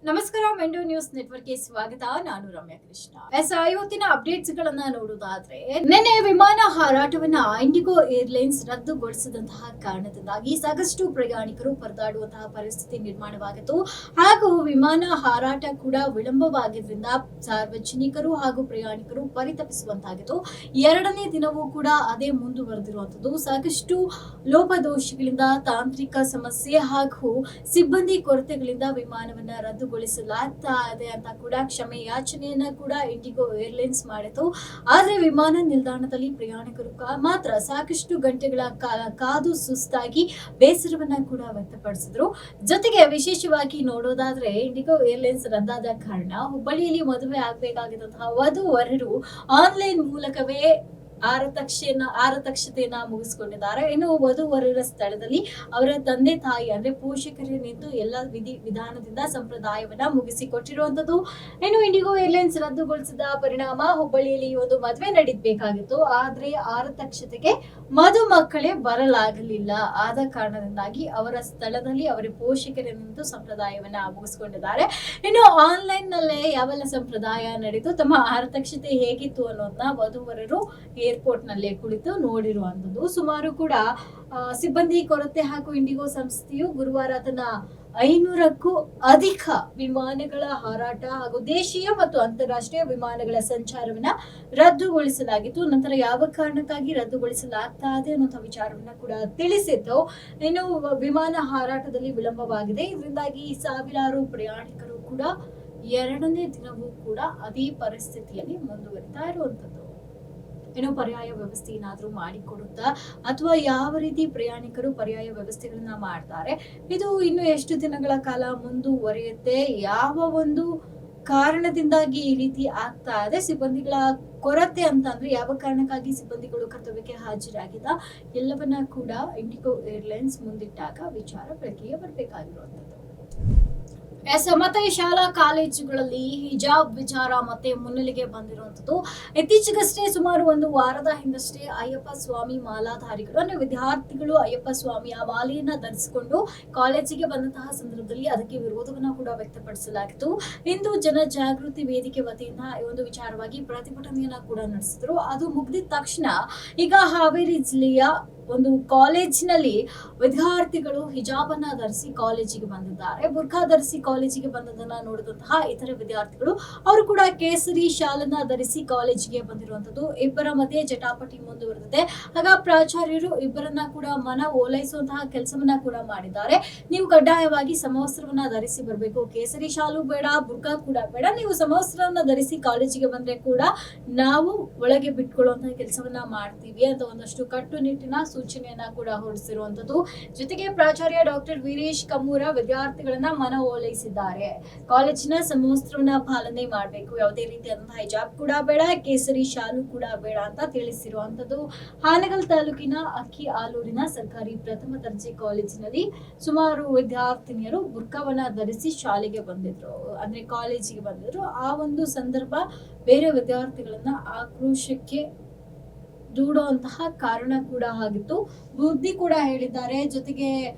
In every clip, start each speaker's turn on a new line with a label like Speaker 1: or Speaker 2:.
Speaker 1: ನಮಸ್ಕಾರ ಮೆಂಡೋ ನ್ಯೂಸ್ ನೆಟ್ವರ್ಕ್ಗೆ ಸ್ವಾಗತ. ನಾನು ರಮ್ಯಾ ಕೃಷ್ಣ. ಇವತ್ತಿನ ಅಪ್ಡೇಟ್ಸ್ ಗಳನ್ನ ನೋಡುವುದಾದ್ರೆ, ನಿನ್ನೆ ವಿಮಾನ ಹಾರಾಟವನ್ನ ಇಂಡಿಗೋ ಏರ್ಲೈನ್ಸ್ ರದ್ದುಗೊಳಿಸಿದಂತಹ ಕಾರಣದಿಂದಾಗಿ ಸಾಕಷ್ಟು ಪ್ರಯಾಣಿಕರು ಪರದಾಡುವಂತಹ ಪರಿಸ್ಥಿತಿ ನಿರ್ಮಾಣವಾಗಿತ್ತು. ಹಾಗೂ ವಿಮಾನ ಹಾರಾಟ ಕೂಡ ವಿಳಂಬವಾಗಿದ್ದರಿಂದ ಸಾರ್ವಜನಿಕರು ಹಾಗೂ ಪ್ರಯಾಣಿಕರು ಪರಿತಪಿಸುವಂತಾಗಿತ್ತು. ಎರಡನೇ ದಿನವೂ ಕೂಡ ಅದೇ ಮುಂದುವರೆದಿರುವಂತದ್ದು. ಸಾಕಷ್ಟು ಲೋಪದೋಷಗಳಿಂದ, ತಾಂತ್ರಿಕ ಸಮಸ್ಯೆ ಹಾಗೂ ಸಿಬ್ಬಂದಿ ಕೊರತೆಗಳಿಂದ ವಿಮಾನವನ್ನ ರದ್ದುಗೊಳಿಸಲಾಗ್ತಾ ಇದೆ ಅಂತ ಕೂಡ ಕ್ಷಮೆ ಯಾಚನೆಯನ್ನ ಕೂಡ ಇಂಡಿಗೋ ಏರ್ಲೈನ್ಸ್ ಮಾಡಿತು. ಆದ್ರೆ ವಿಮಾನ ನಿಲ್ದಾಣದಲ್ಲಿ ಪ್ರಯಾಣಿಕರು ಮಾತ್ರ ಸಾಕಷ್ಟು ಗಂಟೆಗಳ ಕಾಲ ಕಾದು ಸುಸ್ತಾಗಿ ಬೇಸರವನ್ನ ಕೂಡ ವ್ಯಕ್ತಪಡಿಸಿದ್ರು. ಜೊತೆಗೆ ವಿಶೇಷವಾಗಿ ನೋಡೋದಾದ್ರೆ, ಇಂಡಿಗೋ ಏರ್ಲೈನ್ಸ್ ರದ್ದಾದ ಕಾರಣ ಹುಬ್ಬಳ್ಳಿಯಲ್ಲಿ ಮದುವೆ ಆಗಬೇಕಾಗಿದ್ದಂತಹ ವಧು-ವರರು ಆನ್ಲೈನ್ ಮೂಲಕವೇ ಆರತಕ್ಷತೆಯನ್ನ ಮುಗಿಸಿಕೊಂಡಿದ್ದಾರೆ. ಇನ್ನು ವಧು-ವರರ ಸ್ಥಳದಲ್ಲಿ ಅವರ ತಂದೆ ತಾಯಿ ಅಂದ್ರೆ ಪೋಷಕರೇ ನಿಂತು ಎಲ್ಲ ವಿಧಾನದಿಂದ ಸಂಪ್ರದಾಯವನ್ನ ಮುಗಿಸಿಕೊಟ್ಟಿರುವಂತದ್ದು. ಇನ್ನು ಇಂಡಿಗೋ ಏರ್ಲೈನ್ಸ್ ರದ್ದುಗೊಳಿಸಿದ ಪರಿಣಾಮ ಹುಬ್ಬಳ್ಳಿಯಲ್ಲಿ ಒಂದು ಮದುವೆ ನಡೀಬೇಕಾಗಿತ್ತು. ಆದ್ರೆ ಆರತಕ್ಷತೆಗೆ ಮದುಮಕ್ಕಳೇ ಬರಲಾಗಲಿಲ್ಲ. ಆದ ಕಾರಣದಿಂದಾಗಿ ಅವರ ಸ್ಥಳದಲ್ಲಿ ಅವರ ಪೋಷಕರೇ ನಿಂತು ಸಂಪ್ರದಾಯವನ್ನ ಮುಗಿಸಿಕೊಂಡಿದ್ದಾರೆ. ಇನ್ನು ಆನ್ಲೈನ್ ನಲ್ಲೇ ಯಾವೆಲ್ಲ ಸಂಪ್ರದಾಯ ನಡೆದು ತಮ್ಮ ಆರತಕ್ಷತೆ ಹೇಗಿತ್ತು ಅನ್ನೋದನ್ನ ವಧು-ವರರು ಏರ್ಪೋರ್ಟ್ ನಲ್ಲೇ ಕುಳಿತು ನೋಡಿರುವಂತದ್ದು. ಸುಮಾರು ಕೂಡ ಸಿಬ್ಬಂದಿ ಕೊರತೆ ಹಾಗೂ ಇಂಡಿಗೋ ಸಂಸ್ಥೆಯು ಗುರುವಾರ ತನ್ನ 500ಕ್ಕೂ ಅಧಿಕ ವಿಮಾನಗಳ ಹಾರಾಟ ಹಾಗೂ ದೇಶೀಯ ಮತ್ತು ಅಂತಾರಾಷ್ಟ್ರೀಯ ವಿಮಾನಗಳ ಸಂಚಾರವನ್ನ ರದ್ದುಗೊಳಿಸಲಾಗಿತ್ತು. ನಂತರ ಯಾವ ಕಾರಣಕ್ಕಾಗಿ ರದ್ದುಗೊಳಿಸಲಾಗ್ತಾ ಇದೆ ಅನ್ನೋ ವಿಚಾರವನ್ನ ಕೂಡ ತಿಳಿಸಿದ್ದು. ಇನ್ನು ವಿಮಾನ ಹಾರಾಟದಲ್ಲಿ ವಿಳಂಬವಾಗಿದೆ. ಇದರಿಂದಾಗಿ ಸಾವಿರಾರು ಪ್ರಯಾಣಿಕರು ಕೂಡ ಎರಡನೇ ದಿನವೂ ಕೂಡ ಅದೇ ಪರಿಸ್ಥಿತಿಯಲ್ಲಿ ಮುಂದುವರಿತಾ ಇರುವಂತದ್ದು. ಏನೋ ಪರ್ಯಾಯ ವ್ಯವಸ್ಥೆ ಏನಾದ್ರೂ ಮಾಡಿಕೊಡುತ್ತಾ ಅಥವಾ ಯಾವ ರೀತಿ ಪ್ರಯಾಣಿಕರು ಪರ್ಯಾಯ ವ್ಯವಸ್ಥೆಗಳನ್ನ ಮಾಡ್ತಾರೆ, ಇದು ಇನ್ನು ಎಷ್ಟು ದಿನಗಳ ಕಾಲ ಮುಂದುವರಿಯುತ್ತೆ, ಯಾವ ಒಂದು ಕಾರಣದಿಂದಾಗಿ ಈ ರೀತಿ ಆಗ್ತಾ ಇದೆ, ಸಿಬ್ಬಂದಿಗಳ ಕೊರತೆ ಅಂತ ಅಂದ್ರೆ ಯಾವ ಕಾರಣಕ್ಕಾಗಿ ಸಿಬ್ಬಂದಿಗಳು ಕರ್ತವ್ಯಕ್ಕೆ ಹಾಜರಾಗಿದ್ದ, ಎಲ್ಲವನ್ನ ಕೂಡ ಇಂಡಿಗೋ ಏರ್ಲೈನ್ಸ್ ಮುಂದಿಟ್ಟಾಗ ವಿಚಾರ ಬೆಳಕಿಗೆ ಬರಬೇಕಾಗಿರುವಂತದ್ದು. ಮತ್ತೆ ಶಾಲಾ ಕಾಲೇಜುಗಳಲ್ಲಿ ಹಿಜಾಬ್ ವಿಚಾರ ಮತ್ತೆ ಮುನ್ನೆಲೆಗೆ ಬಂದಿರುವಂತದ್ದು. ಇತ್ತೀಚೆಗಷ್ಟೇ ಸುಮಾರು ಒಂದು ವಾರದ ಹಿಂದಷ್ಟೇ ಅಯ್ಯಪ್ಪ ಸ್ವಾಮಿ ಮಾಲಾಧಾರಿಗಳು ಅಂದ್ರೆ ವಿದ್ಯಾರ್ಥಿಗಳು ಅಯ್ಯಪ್ಪ ಸ್ವಾಮಿಯ ಮಾಲೆಯನ್ನ ಧರಿಸಿಕೊಂಡು ಕಾಲೇಜಿಗೆ ಬಂದಂತಹ ಸಂದರ್ಭದಲ್ಲಿ ಅದಕ್ಕೆ ವಿರೋಧವನ್ನ ಕೂಡ ವ್ಯಕ್ತಪಡಿಸಲಾಗಿತ್ತು. ಇಂದು ಜನಜಾಗೃತಿ ವೇದಿಕೆ ವತಿಯಿಂದ ಈ ಒಂದು ವಿಚಾರವಾಗಿ ಪ್ರತಿಭಟನೆಯನ್ನ ಕೂಡ ನಡೆಸಿದ್ರು. ಅದು ಮುಗಿದ ತಕ್ಷಣ ಈಗ ಹಾವೇರಿ ಜಿಲ್ಲೆಯ ಒಂದು ಕಾಲೇಜಿನಲ್ಲಿ ವಿದ್ಯಾರ್ಥಿಗಳು ಹಿಜಾಬ್ ಅನ್ನ ಧರಿಸಿ ಕಾಲೇಜಿಗೆ ಬಂದಿದ್ದಾರೆ. ಬುರ್ಖಾ ಧರಿಸಿ ಕಾಲೇಜಿಗೆ ಬಂದದನ್ನ ನೋಡಿದಂತಹ ಇತರ ವಿದ್ಯಾರ್ಥಿಗಳು ಅವರು ಕೂಡ ಕೇಸರಿ ಶಾಲನ್ನ ಧರಿಸಿ ಕಾಲೇಜಿಗೆ ಬಂದಿರುವಂತದ್ದು. ಇಬ್ಬರ ಮಧ್ಯೆ ಜಟಾಪಟಿ ಮುಂದುವರೆದಿದೆ. ಆಗ ಪ್ರಾಚಾರ್ಯರು ಇಬ್ಬರನ್ನ ಕೂಡ ಮನ ಓಲೈಸುವಂತಹ ಕೆಲಸವನ್ನ ಕೂಡ ಮಾಡಿದ್ದಾರೆ. ನೀವು ಕಡ್ಡಾಯವಾಗಿ ಸಮವಸ್ತ್ರವನ್ನ ಧರಿಸಿ ಬರಬೇಕು, ಕೇಸರಿ ಶಾಲು ಬೇಡ, ಬುರ್ಖಾ ಕೂಡ ಬೇಡ, ನೀವು ಸಮವಸ್ತ್ರವನ್ನ ಧರಿಸಿ ಕಾಲೇಜಿಗೆ ಬಂದ್ರೆ ಕೂಡ ನಾವು ಒಳಗೆ ಬಿಟ್ಕೊಳ್ಳುವಂತಹ ಕೆಲಸವನ್ನ ಮಾಡ್ತೀವಿ ಅಂತ ಒಂದಷ್ಟು ಕಟ್ಟುನಿಟ್ಟಿನ ಸೂಚನೆಯನ್ನ ಕೂಡ ಹೊರಡಿಸಿರುವಂತದ್ದು. ಜೊತೆಗೆ ಪ್ರಾಚಾರ್ಯ ಡಾಕ್ಟರ್ ವೀರೇಶ್ ಕಮ್ಮೂರ ವಿದ್ಯಾರ್ಥಿಗಳನ್ನ ಮನ ಓಲೈಸಿದ್ದಾರೆ. ಕಾಲೇಜಿನ ಸಮವಸ್ತ್ರವನ್ನ ಪಾಲನೆ ಮಾಡಬೇಕು, ಯಾವುದೇ ರೀತಿಯಾದಂತಹ ಹಿಜಾಬ್ ಕೂಡ ಬೇಡ, ಕೇಸರಿ ಶಾಲು ಕೂಡ ಬೇಡ ಅಂತ ತಿಳಿಸಿರುವಂತದ್ದು. ಹಾನಗಲ್ ತಾಲೂಕಿನ ಅಕ್ಕಿ ಆಲೂರಿನ ಸರ್ಕಾರಿ ಪ್ರಥಮ ದರ್ಜೆ ಕಾಲೇಜಿನಲ್ಲಿ ಸುಮಾರು ವಿದ್ಯಾರ್ಥಿನಿಯರು ಬುರ್ಖಾವನ್ನ ಧರಿಸಿ ಶಾಲೆಗೆ ಬಂದಿದ್ರು, ಅಂದ್ರೆ ಕಾಲೇಜಿಗೆ ಬಂದಿದ್ರು. ಆ ಒಂದು ಸಂದರ್ಭ ಬೇರೆ ವಿದ್ಯಾರ್ಥಿಗಳನ್ನ ಆಕ್ರೋಶಕ್ಕೆ ದೂಡುವಂತಹ ಕಾರಣ ಕೂಡ ಆಗಿತ್ತು. ಬುದ್ಧಿ ಕೂಡ ಹೇಳಿದ್ದಾರೆ. ಜೊತೆಗೆ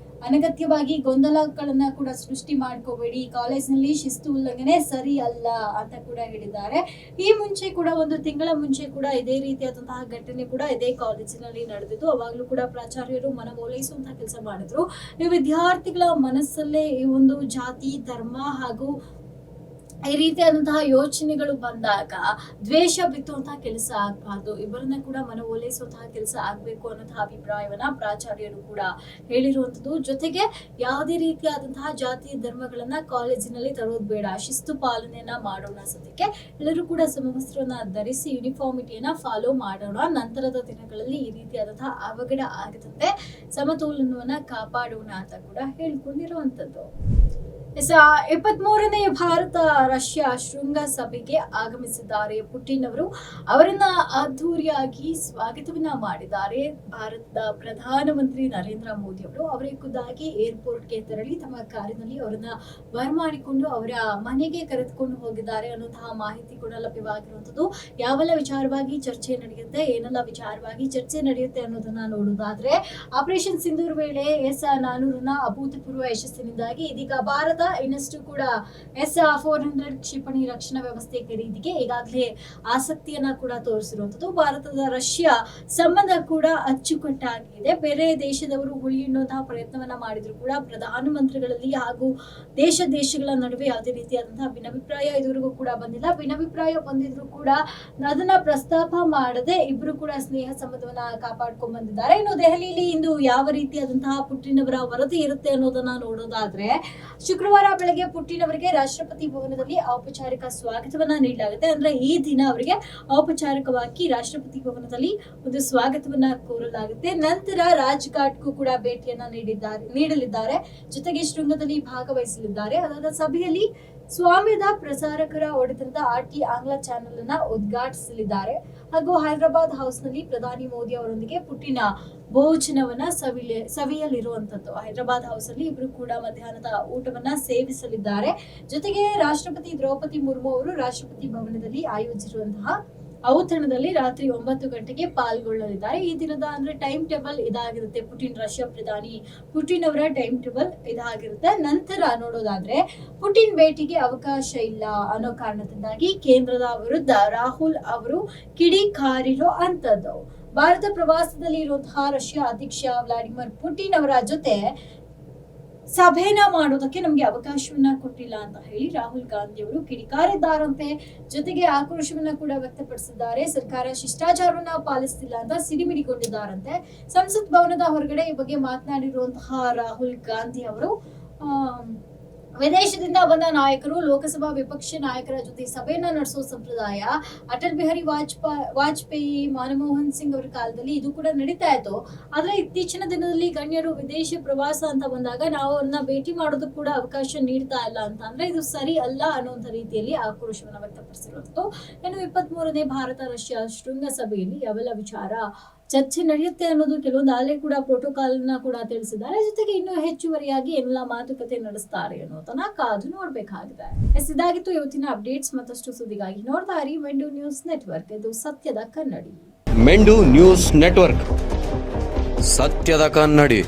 Speaker 1: ಅನಗತ್ಯವಾಗಿ ಗೊಂದಲಗಳನ್ನ ಕೂಡ ಸೃಷ್ಟಿ ಮಾಡ್ಕೋಬೇಡಿ, ಕಾಲೇಜಿನಲ್ಲಿ ಶಿಸ್ತು ಉಲ್ಲಂಘನೆ ಸರಿ ಅಲ್ಲ ಅಂತ ಕೂಡ ಹೇಳಿದ್ದಾರೆ. ಈ ಮುಂಚೆ ಕೂಡ ಒಂದು ತಿಂಗಳ ಮುಂಚೆ ಕೂಡ ಇದೇ ರೀತಿಯಾದಂತಹ ಘಟನೆ ಕೂಡ ಇದೇ ಕಾಲೇಜಿನಲ್ಲಿ ನಡೆದಿದ್ದು. ಅವಾಗ್ಲೂ ಕೂಡ ಪ್ರಾಚಾರ್ಯರು ಮನವೊಲೈಸುವಂತಹ ಕೆಲಸ ಮಾಡಿದ್ರು. ಈ ವಿದ್ಯಾರ್ಥಿಗಳ ಮನಸ್ಸಲ್ಲೇ ಈ ಒಂದು ಜಾತಿ, ಧರ್ಮ ಹಾಗೂ ಈ ರೀತಿಯಾದಂತಹ ಯೋಚನೆಗಳು ಬಂದಾಗ ದ್ವೇಷ ಬಿತ್ತುವಂತಹ ಕೆಲಸ ಆಗ್ಬಾರ್ದು, ಇಬ್ಬರನ್ನ ಕೂಡ ಮನವೊಲೈಸುವಂತಹ ಕೆಲಸ ಆಗ್ಬೇಕು ಅನ್ನೋಂತಹ ಅಭಿಪ್ರಾಯವನ್ನ ಪ್ರಾಚಾರ್ಯರು ಕೂಡ ಹೇಳಿರುವಂತದ್ದು. ಜೊತೆಗೆ ಯಾವುದೇ ರೀತಿಯಾದಂತಹ ಜಾತಿ ಧರ್ಮಗಳನ್ನ ಕಾಲೇಜಿನಲ್ಲಿ ತರೋದು ಬೇಡ, ಶಿಸ್ತು ಪಾಲನೆಯನ್ನ ಮಾಡೋಣ. ಸದ್ಯಕ್ಕೆ ಎಲ್ಲರೂ ಕೂಡ ಸಮವಸ್ತ್ರವನ್ನ ಧರಿಸಿ ಯೂನಿಫಾರ್ಮಿಟಿಯನ್ನ ಫಾಲೋ ಮಾಡೋಣ. ನಂತರದ ದಿನಗಳಲ್ಲಿ ಈ ರೀತಿಯಾದಂತಹ ಅವಘಡ ಆಗದಂತೆ ಸಮತೋಲನವನ್ನ ಕಾಪಾಡೋಣ ಅಂತ ಕೂಡ ಹೇಳ್ಕೊಂಡಿರುವಂತದ್ದು. 23ನೇ ಭಾರತ ರಷ್ಯಾ ಶೃಂಗಸಭೆಗೆ ಆಗಮಿಸಿದ್ದಾರೆ ಪುಟಿನ್ ಅವರು. ಅವರನ್ನ ಅದ್ದೂರಿಯಾಗಿ ಸ್ವಾಗತವನ್ನ ಮಾಡಿದ್ದಾರೆ ಭಾರತದ ಪ್ರಧಾನಮಂತ್ರಿ ನರೇಂದ್ರ ಮೋದಿ ಅವರು. ಅವರೇ ಖುದ್ದಾಗಿ ಏರ್ಪೋರ್ಟ್ಗೆ ತೆರಳಿ ತಮ್ಮ ಕಾರಿನಲ್ಲಿ ಅವರನ್ನ ಬರಮಾಡಿಕೊಂಡು ಅವರ ಮನೆಗೆ ಕರೆದುಕೊಂಡು ಹೋಗಿದ್ದಾರೆ ಅನ್ನುವಂತಹ ಮಾಹಿತಿ ಕೂಡ ಲಭ್ಯವಾಗಿರುವಂತದ್ದು. ಯಾವೆಲ್ಲ ವಿಚಾರವಾಗಿ ಚರ್ಚೆ ನಡೆಯುತ್ತೆ, ಏನೆಲ್ಲ ವಿಚಾರವಾಗಿ ಚರ್ಚೆ ನಡೆಯುತ್ತೆ ಅನ್ನೋದನ್ನ ನೋಡುವುದಾದ್ರೆ, ಆಪರೇಷನ್ ಸಿಂಧೂರ್ ವೇಳೆ S-400ನ ಅಭೂತಪೂರ್ವ ಯಶಸ್ಸಿನಿಂದಾಗಿ ಇದೀಗ ಭಾರತ ಭಾರತ ಇನ್ನಷ್ಟು ಕೂಡ S-400 ಕ್ಷಿಪಣಿ ರಕ್ಷಣಾ ವ್ಯವಸ್ಥೆ ಖರೀದಿಗೆ ಈಗಾಗಲೇ ಆಸಕ್ತಿಯನ್ನ ಕೂಡ ತೋರಿಸಿರುವಂತದ್ದು. ಭಾರತದ ರಷ್ಯಾ ಸಂಬಂಧ ಕೂಡ ಅಚ್ಚುಕಟ್ಟಾಗಿದೆ. ಬೇರೆ ದೇಶದವರು ಹುಳಿಯುವಂತಹ ಪ್ರಯತ್ನವನ್ನ ಮಾಡಿದ್ರು ಕೂಡ ಪ್ರಧಾನಮಂತ್ರಿಗಳಲ್ಲಿ ಹಾಗೂ ದೇಶಗಳ ನಡುವೆ ಯಾವುದೇ ರೀತಿಯಾದಂತಹ ಭಿನ್ನಾಭಿಪ್ರಾಯ ಇದುವರೆಗೂ ಕೂಡ ಬಂದಿಲ್ಲ. ಭಿನ್ನಾಭಿಪ್ರಾಯ ಬಂದಿದ್ರು ಕೂಡ ಅದನ್ನ ಪ್ರಸ್ತಾಪ ಮಾಡದೆ ಇಬ್ರು ಕೂಡ ಸ್ನೇಹ ಸಂಬಂಧವನ್ನ ಕಾಪಾಡ್ಕೊಂಡ್ ಬಂದಿದ್ದಾರೆ. ಇನ್ನು ದೆಹಲಿಯಲ್ಲಿ ಇಂದು ಯಾವ ರೀತಿಯಾದಂತಹ ಪುಟಿನ್ ಅವರ ವರದಿ ಇರುತ್ತೆ ಅನ್ನೋದನ್ನ ನೋಡೋದಾದ್ರೆ, ಶುಕ್ರವಾರ ಬೆಳಗ್ಗೆ ಪುಟಿನ್ ಅವರಿಗೆ ರಾಷ್ಟ್ರಪತಿ ಭವನದಲ್ಲಿ ಔಪಚಾರಿಕ ಸ್ವಾಗತವನ್ನ ನೀಡಲಾಗುತ್ತೆ. ಅಂದ್ರೆ ಈ ದಿನ ಅವರಿಗೆ ಔಪಚಾರಿಕವಾಗಿ ರಾಷ್ಟ್ರಪತಿ ಭವನದಲ್ಲಿ ಒಂದು ಸ್ವಾಗತವನ್ನ ಕೋರಲಾಗುತ್ತೆ. ನಂತರ ರಾಜ್ಘಾಟ್ಗೂ ಕೂಡ ಭೇಟಿಯನ್ನ ನೀಡಲಿದ್ದಾರೆ. ಜೊತೆಗೆ ಶೃಂಗದಲ್ಲಿ ಭಾಗವಹಿಸಲಿದ್ದಾರೆ. ಅದಾದ ಸಭೆಯಲ್ಲಿ ಸ್ವಾಮ್ಯದ ಪ್ರಸಾರಕರ ಒಡೆತನದ RT ಆಂಗ್ಲ ಚಾನೆಲ್ ಅನ್ನ ಉದ್ಘಾಟಿಸಲಿದ್ದಾರೆ. ಹಾಗೂ ಹೈದರಾಬಾದ್ ಹೌಸ್ ನಲ್ಲಿ ಪ್ರಧಾನಿ ಮೋದಿ ಅವರೊಂದಿಗೆ ಪುಟಿನ್ ಭೋಜನವನ್ನ ಸವಿಯಲಿರುವಂತದ್ದು. ಹೈದರಾಬಾದ್ ಹೌಸ್ ಅಲ್ಲಿ ಇಬ್ರು ಕೂಡ ಮಧ್ಯಾಹ್ನದ ಊಟವನ್ನ ಸೇವಿಸಲಿದ್ದಾರೆ. ಜೊತೆಗೆ ರಾಷ್ಟ್ರಪತಿ ದ್ರೌಪದಿ ಮುರ್ಮು ಅವರು ರಾಷ್ಟ್ರಪತಿ ಭವನದಲ್ಲಿ ಆಯೋಜಿಸಿರುವಂತಹ ಔತಣದಲ್ಲಿ ರಾತ್ರಿ 9 ಗಂಟೆಗೆ ಪಾಲ್ಗೊಳ್ಳಲಿದ್ದಾರೆ. ಈ ದಿನದ ಅಂದ್ರೆ ಟೈಮ್ ಟೇಬಲ್ ಇದಾಗಿರುತ್ತೆ. ರಷ್ಯಾ ಪ್ರಧಾನಿ ಪುಟಿನ್ ಅವರ ಟೈಮ್ ಟೇಬಲ್ ಇದಾಗಿರುತ್ತೆ. ನಂತರ ನೋಡೋದಾದ್ರೆ, ಪುಟಿನ್ ಭೇಟಿಗೆ ಅವಕಾಶ ಇಲ್ಲ ಅನ್ನೋ ಕಾರಣದಿಂದಾಗಿ ಕೇಂದ್ರದ ವಿರುದ್ಧ ರಾಹುಲ್ ಅವರು ಕಿಡಿಕಾರಿರೋ ಅಂತದ್ದು. ಭಾರತ ಪ್ರವಾಸದಲ್ಲಿ ಇರುವಂತಹ ರಷ್ಯಾ ಅಧ್ಯಕ್ಷ ವ್ಲಾಡಿಮಿರ್ ಪುಟಿನ್ ಅವರ ಜೊತೆ ಸಭೆನ ಮಾಡೋದಕ್ಕೆ ನಮ್ಗೆ ಅವಕಾಶವನ್ನ ಕೊಟ್ಟಿಲ್ಲ ಅಂತ ಹೇಳಿ ರಾಹುಲ್ ಗಾಂಧಿ ಅವರು ಕಿಡಿಕಾರಿದ್ದಾರಂತೆ. ಜೊತೆಗೆ ಆಕ್ರೋಶವನ್ನ ಕೂಡ ವ್ಯಕ್ತಪಡಿಸಿದ್ದಾರೆ. ಸರ್ಕಾರ ಶಿಷ್ಟಾಚಾರವನ್ನ ಪಾಲಿಸ್ತಿಲ್ಲ ಅಂತ ಸಿಡಿಮಿಡಿಗೊಂಡಿದ್ದಾರಂತೆ. ಸಂಸತ್ ಭವನದ ಹೊರಗಡೆ ಈ ಬಗ್ಗೆ ಮಾತನಾಡಿರುವಂತಹ ರಾಹುಲ್ ಗಾಂಧಿ ಅವರು ವಿದೇಶದಿಂದ ಬಂದ ನಾಯಕರು ಲೋಕಸಭಾ ವಿಪಕ್ಷ ನಾಯಕರ ಜೊತೆ ಸಭೆಯನ್ನ ನಡೆಸೋ ಸಂಪ್ರದಾಯ ಅಟಲ್ ಬಿಹಾರಿ ವಾಜಪೇಯಿ, ಮನಮೋಹನ್ ಸಿಂಗ್ ಅವರ ಕಾಲದಲ್ಲಿ ಇದು ಕೂಡ ನಡೀತಾ ಇತ್ತು. ಆದ್ರೆ ಇತ್ತೀಚಿನ ದಿನದಲ್ಲಿ ಗಣ್ಯರು ವಿದೇಶಿ ಪ್ರವಾಸ ಅಂತ ಬಂದಾಗ ನಾವು ಅವ್ರನ್ನ ಭೇಟಿ ಮಾಡೋದಕ್ಕೆ ಕೂಡ ಅವಕಾಶ ನೀಡ್ತಾ ಇಲ್ಲ ಅಂತ ಅಂದ್ರೆ ಇದು ಸರಿ ಅಲ್ಲ ಅನ್ನುವಂಥ ರೀತಿಯಲ್ಲಿ ಆಕ್ರೋಶವನ್ನ ವ್ಯಕ್ತಪಡಿಸಿರುವಂತದ್ದು. ಇನ್ನು 23ನೇ ಭಾರತ ರಷ್ಯಾ ಶೃಂಗಸಭೆಯಲ್ಲಿ ಯಾವೆಲ್ಲ ವಿಚಾರ ಚರ್ಚೆ ನಡೆಯುತ್ತೆ ಅನ್ನೋದು ಕೆಲವೊಂದು ಆಲೆ ಕೂಡ ಪ್ರೋಟೋಕಾಲ್ ನ ಕೂಡ ತಿಳಿಸಿದ್ದಾರೆ. ಜೊತೆಗೆ ಇನ್ನೂ ಹೆಚ್ಚುವರಿಯಾಗಿ ಎಲ್ಲ ಮಾತುಕತೆ ನಡೆಸ್ತಾರೆ ಅನ್ನೋದನ್ನ ಕಾದು ನೋಡ್ಬೇಕಾಗಿದೆ. ಇದಾಗಿತ್ತು ಇವತ್ತಿನ ಅಪ್ಡೇಟ್ಸ್. ಮತ್ತಷ್ಟು ಸುದ್ದಿಗಾಗಿ ನೋಡ್ತಾ ಇರಿ ಮೆಂಡು ನ್ಯೂಸ್ ನೆಟ್ವರ್ಕ್. ಇದು ಸತ್ಯದ ಕನ್ನಡಿ.
Speaker 2: ಮೆಂಡು ನ್ಯೂಸ್ ನೆಟ್ವರ್ಕ್, ಸತ್ಯದ ಕನ್ನಡಿ.